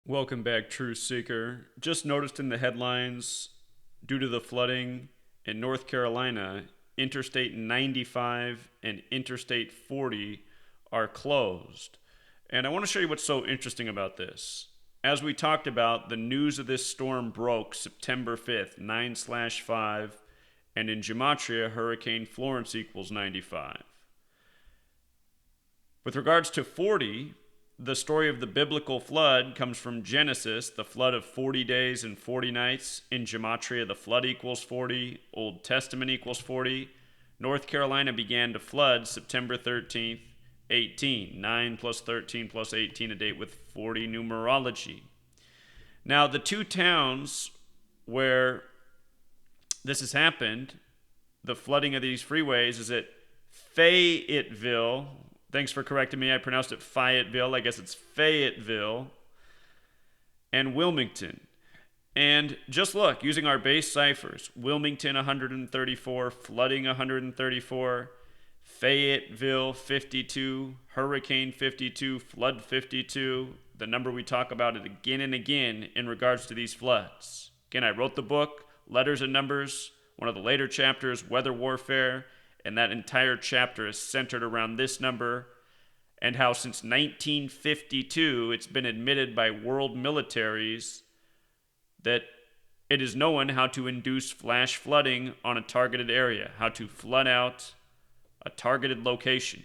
Welcome back, Truth Seeker. Just noticed in the headlines, due to the flooding in North Carolina, Interstate 95 and Interstate 40 are closed. And I want to show you what's so interesting about this. As we talked about, the news of this storm broke September 5th, 9/5, and in Gematria, Hurricane Florence equals 95. With regards to 40, the story of the biblical flood comes from Genesis, the flood of 40 days and 40 nights. In Gematria, the flood equals 40. Old Testament equals 40. North Carolina began to flood September 13th, 18. 9 plus 13 plus 18, a date with 40 numerology. Now, the two towns where this has happened, the flooding of these freeways, is at Fayetteville. Thanks for correcting me. I pronounced it Fayetteville. I guess it's Fayetteville. And Wilimington. And just look, using our base ciphers, Wilimington 134, flooding 134, Fayetteville 52, hurricane 52, flood 52, the number we talk about it again and again in regards to these floods. Again, I wrote the book, Letters and Numbers, one of the later chapters, Weather Warfare, and that entire chapter is centered around this number and how since 1952 it's been admitted by world militaries that it is known how to induce flash flooding on a targeted area, how to flood out a targeted location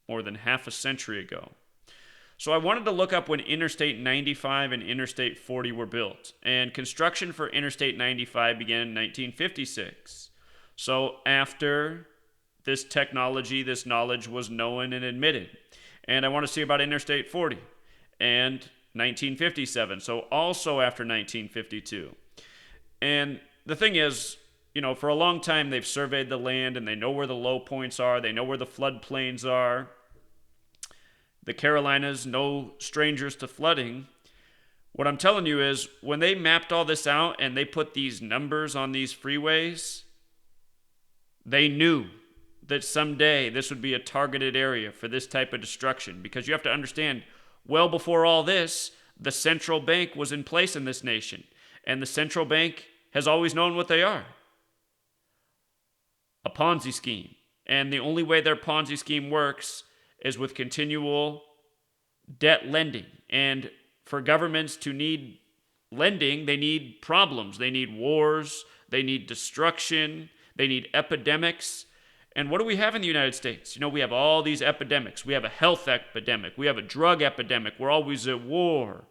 more than half a century ago. So I wanted to look up when Interstate 95 and Interstate 40 were built, and construction for Interstate 95 began in 1956. So after this technology, this knowledge was known and admitted. And I want to see about Interstate 40 and 1957. So also after 1952. And the thing is, for a long time they've surveyed the land and they know where the low points are. They know where the floodplains are. The Carolinas, no strangers to flooding. What I'm telling you is when they mapped all this out and they put these numbers on these freeways, they knew that someday this would be a targeted area for this type of destruction, because you have to understand, well before all this, the central bank was in place in this nation, and the central bank has always known what they are: a Ponzi scheme. And the only way their Ponzi scheme works is with continual debt lending. And for governments to need lending, they need problems. They need wars. They need destruction. They need epidemics. And what do we have in the United States? We have all these epidemics. We have a health epidemic. We have a drug epidemic. We're always at war.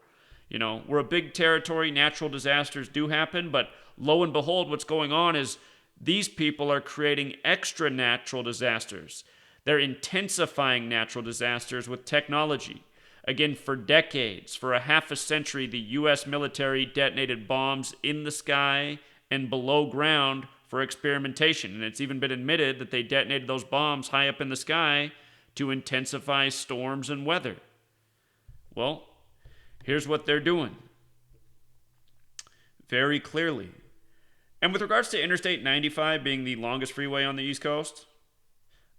We're a big territory. Natural disasters do happen. But lo and behold, what's going on is these people are creating extra natural disasters. They're intensifying natural disasters with technology. Again, for decades, for a half a century, the U.S. military detonated bombs in the sky and below ground for experimentation. And it's even been admitted that they detonated those bombs high up in the sky to intensify storms and weather. Well, here's what they're doing very clearly. And with regards to Interstate 95 being the longest freeway on the East Coast,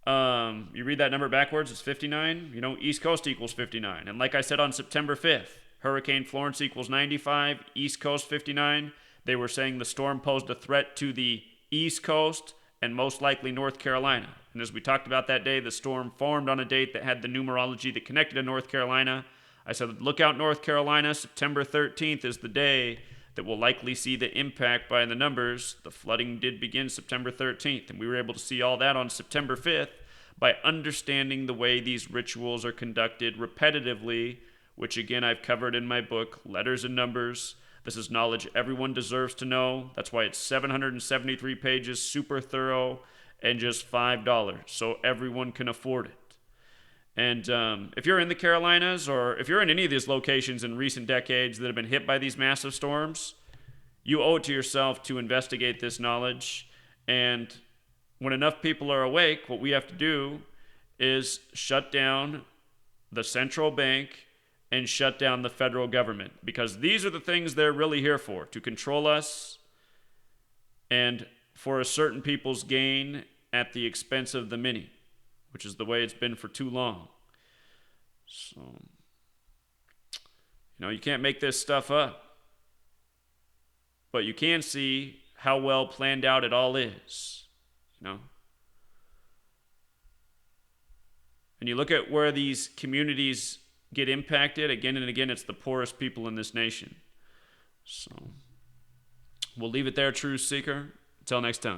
you read that number backwards, it's 59. East Coast equals 59. And like I said on September 5th, Hurricane Florence equals 95, East Coast 59. They were saying the storm posed a threat to the East Coast and most likely North Carolina. And as we talked about that day, the storm formed on a date that had the numerology that connected to North Carolina. I said, look out, North Carolina. September 13th is the day that will likely see the impact by the numbers. The flooding did begin September 13th, and we were able to see all that on September 5th by understanding the way these rituals are conducted repetitively, which again I've covered in my book, Letters and Numbers. This is knowledge everyone deserves to know. That's why it's 773 pages, super thorough, and just $5, so everyone can afford it. And if you're in the Carolinas, or if you're in any of these locations in recent decades that have been hit by these massive storms, you owe it to yourself to investigate this knowledge. And when enough people are awake, what we have to do is shut down the central bank and shut down the federal government, because these are the things they're really here for, to control us and for a certain people's gain at the expense of the many, which is the way it's been for too long. So You can't make this stuff up. But you can see how well planned out it all is. And you look at where these communities get impacted again and again, it's the poorest people in this nation. So we'll leave it there, Truth Seeker. Until next time.